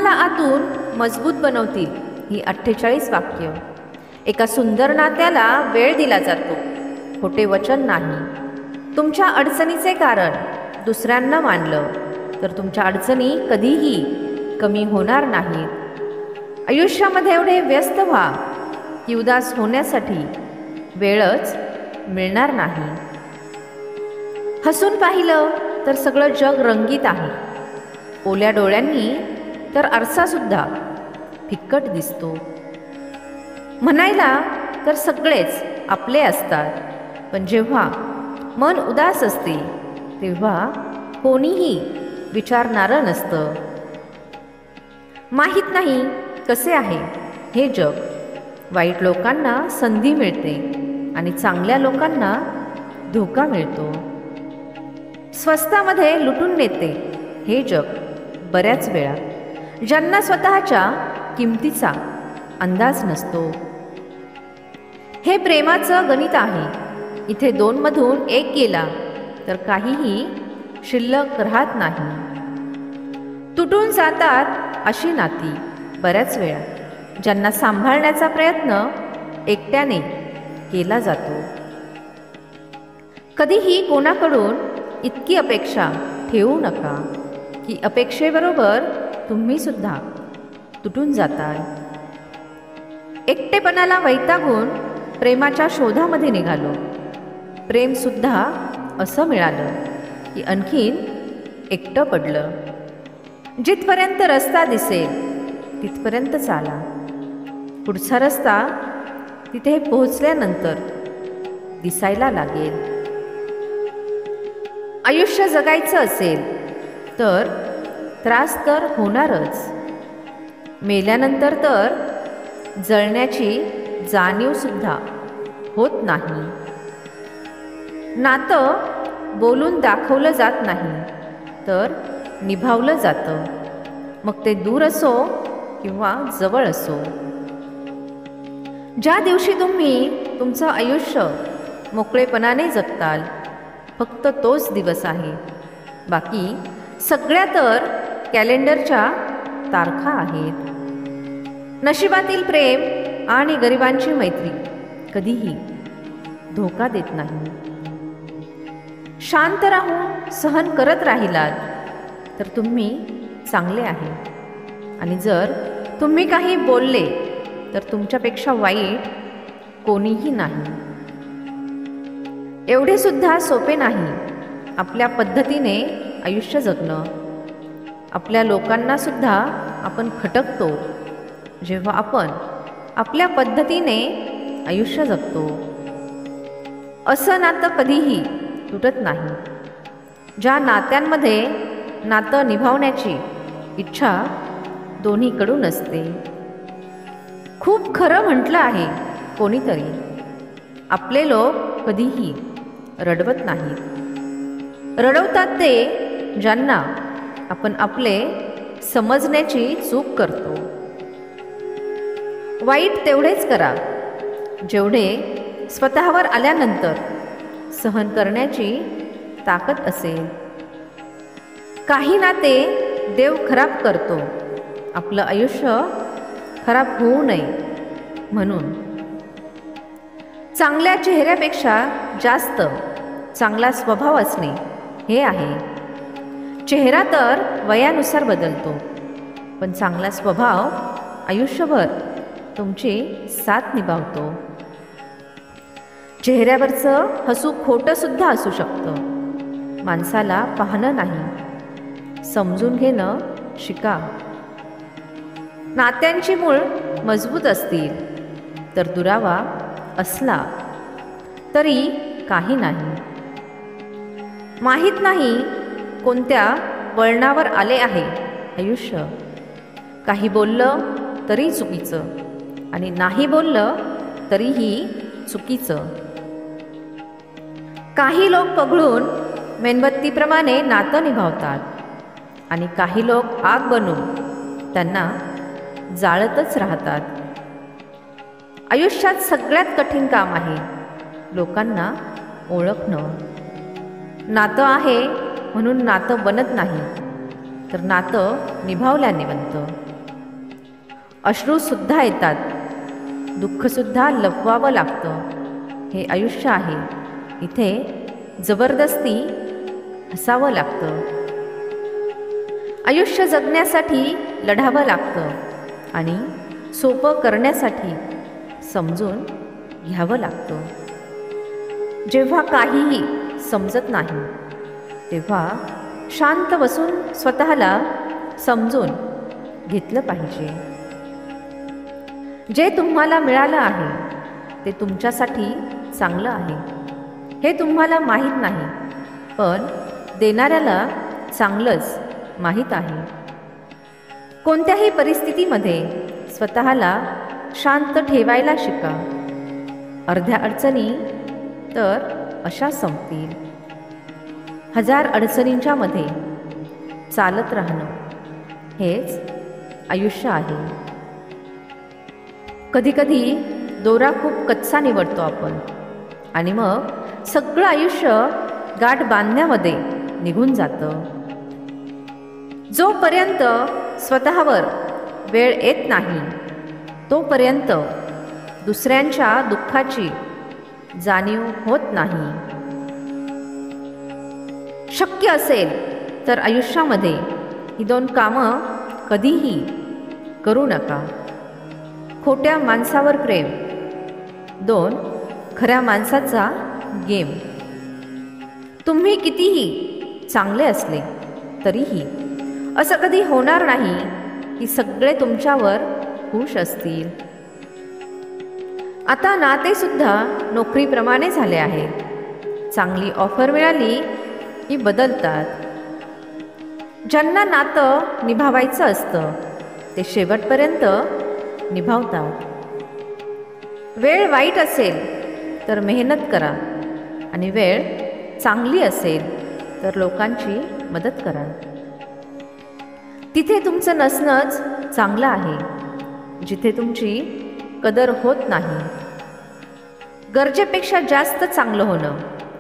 तुम्हाला आतून मजबूत बनवतील ही 48 वाक्य. एका सुंदर नात्याला वेळ दिला जातो, खोटे वचन नाही. तुमच्या अडचणीचे कारण दुसऱ्यांना मांडलं तर तुमच्या अडचणी कधीही कमी होणार नाहीत. आयुष्यामध्ये एवढे व्यस्त व्हा की उदास होण्यासाठी वेळच मिळणार नाही. हसून पाहिलं तर सगळं जग रंगीत आहे. ओल्या डोळ्यांनी तर आरसासुद्धा फिक्कट दिसतो. म्हणायला तर सगळेच आपले असतात, पण जेव्हा मन उदास असते तेव्हा कोणीही विचारणारं नसतं. माहीत नाही कसे आहे हे जग. वाईट लोकांना संधी मिळते आणि चांगल्या लोकांना धोका मिळतो. स्वस्तामध्ये लुटून नेते हे जग बऱ्याच वेळा. ज्यांना स्वतःच्या किमतीचा अंदाज नसतो. हे प्रेमाचं गणित आहे. इथे 2 मधून 1 गेला तर काहीही शिल्लक राहत नाही. तुटून जातात अशी नाती बऱ्याच वेळा, ज्यांना सांभाळण्याचा प्रयत्न एकट्याने केला जातो. कधीही कोणाकडून इतकी अपेक्षा ठेवू नका की अपेक्षेबरोबर तुम्ही सुद्धा तुटून जाताल. एकटेपणाला वैतागून प्रेमाच्या शोधामध्ये निघालो. प्रेमसुद्धा असं मिळालं की आणखीन एकटं पडलं. जिथपर्यंत रस्ता दिसेल तिथपर्यंत चाला. पुढचा रस्ता तिथे पोहोचल्यानंतर दिसायला लागेल. आयुष्य जगायचं असेल तर त्रास तर होणारच. मेल्यानंतर तर जळण्याची जाणीवसुद्धा होत नाही. नातं बोलून दाखवलं जात नाही तर निभावलं जातं, मग ते दूर असो किंवा जवळ असो. ज्या दिवशी तुम्ही तुमचं आयुष्य मोकळेपणाने जगताल फक्त तोच दिवस आहे. बाकी सगळ्या तर कॅलेंडरच्या तारखा आहेत. नशिबातील प्रेम आणि गरिबांची मैत्री कधीही धोका देत नाही. शांत राहून सहन करत राहिलात तर तुम्ही चांगले आहे, आणि जर तुम्ही काही बोलले तर तुमच्यापेक्षा वाईट कोणीही नाही. एवढे सुद्धा सोपे नाही आपल्या पद्धतीने आयुष्य जगणं. आपल्या लोकांना सुद्धा आपण खटकतो जेव्हा आपण आपल्या पद्धतीने आयुष्य जगतो. असं नातं कधीही तुटत नाही. ज्या नात्यांमध्ये नातं निभावण्याची इच्छा दोन्हीकडून असते. खूप खरं म्हटलं आहे कोणीतरी, आपले लोक कधीही रडवत नाहीत. रडवतात ते ज्यांना आपण आपले समजण्याची चूक करतो. वाईट तेवढेच करा जेवढे स्वतःवर आल्यानंतर सहन करण्याची ताकद असेल. काही नाते देव खराब करतो, आपलं आयुष्य खराब होऊ नये म्हणून. चांगल्या चेहऱ्यापेक्षा जास्त चांगला स्वभाव असणे हे आहे. चेहरा तर वयानुसार बदलतो, पण चांगला स्वभाव आयुष्यभर तुमची साथ निभावतो. चेहऱ्यावरचं हसू खोटंसुद्धा असू शकतं. माणसाला पाहणं नाही, समजून घेणं शिका. नात्यांची मूळ मजबूत असतील तर दुरावा असला तरी काही नाही. माहीत नाही कोणत्या वळणावर आले आहे आयुष्य. काही बोललं तरी चुकीचं, आणि नाही बोललं तरीही चुकीचं. काही लोक पगळून मेणबत्तीप्रमाणे नातं निभावतात, आणि काही लोक आग बनून त्यांना जाळतच राहतात. आयुष्यात सगळ्यात कठीण काम आहे लोकांना ओळखणं. नातं आहे म्हणून नातं बनत नाही, तर नातं निभावल्याने बनतं. अश्रूसुद्धा येतात, दुःखसुद्धा लपवावं लागतं. हे आयुष्य आहे. इथे जबरदस्ती हसावं लागतं. आयुष्य जगण्यासाठी लढावं लागतं आणि सोपं करण्यासाठी समजून घ्यावं लागतं. जेव्हा काहीही समजत नाही तेव्हा शांत बसून स्वतःला समजून घेतलं पाहिजे. जे तुम्हाला मिळालं आहे ते तुमच्यासाठी चांगलं आहे हे तुम्हाला माहीत नाही, पण देणाऱ्याला चांगलंच माहीत आहे. कोणत्याही परिस्थितीमध्ये स्वतःला शांत ठेवायला शिका. अर्ध्या अडचणी तर अशा संपतील. 1000 अडचणींच्या मध्ये चालत राहणं हेच आयुष्य आहे. कधीकधी दोरा खूप कच्चा निवडतो आपण आणि मग सगळं आयुष्य गाठ बांधण्यामध्ये निघून जातं. जोपर्यंत स्वतःवर वेळ येत नाही तोपर्यंत दुसऱ्यांच्या दुःखाची जाणीव होत नाही. शक्य असेल तर आयुष्यामध्ये ही 2 कामं कधीही करू नका. खोट्या माणसावर प्रेम, 2 खऱ्या माणसाचा गेम. तुम्ही कितीही चांगले असले तरीही असं कधी होणार नाही की सगळे तुमच्यावर खुश असतील. आता नातेसुद्धा नोकरीप्रमाणे झाले आहे. चांगली ऑफर मिळाली की बदलतात. ज्यांना नातं निभावायचं असतं ते शेवटपर्यंत निभावतात. वेळ वाईट असेल तर मेहनत करा आणि वेळ चांगली असेल तर लोकांची मदत करा. तिथे तुमचं नसणंच चांगलं आहे, जिथे तुमची कदर होत नाही. गरजेपेक्षा जास्त चांगलं होणं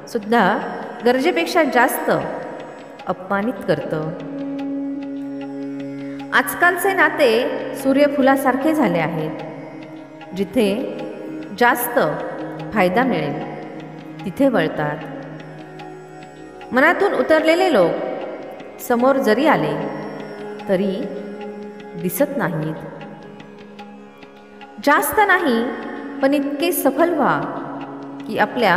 सुद्धा गरजेपेक्षा जास्त अपमानित करतं. आजकालचे नाते सूर्यफुलासारखे झाले आहेत. जिथे जास्त फायदा मिळेल तिथे वळतात. मनातून उतरलेले लोक समोर जरी आले तरी दिसत नाहीत. जास्त नाही पण इतके सफल व्हा की आपल्या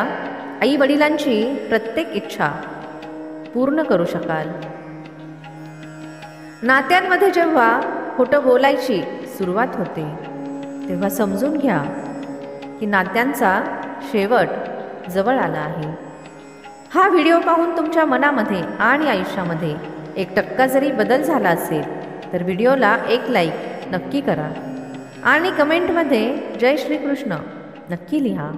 आई वडिलांची प्रत्येक इच्छा पूर्ण करू शकाल. नात्यांमध्ये जेव्हा खोटं बोलायची सुरुवात होते तेव्हा समजून घ्या की नात्यांचा शेवट जवळ आला आहे. हा व्हिडिओ पाहून तुमच्या मनामध्ये आणि आयुष्यामध्ये 1% जरी बदल झाला असेल तर व्हिडिओला एक लाईक नक्की करा आणि कमेंटमध्ये जय श्रीकृष्ण नक्की लिहा.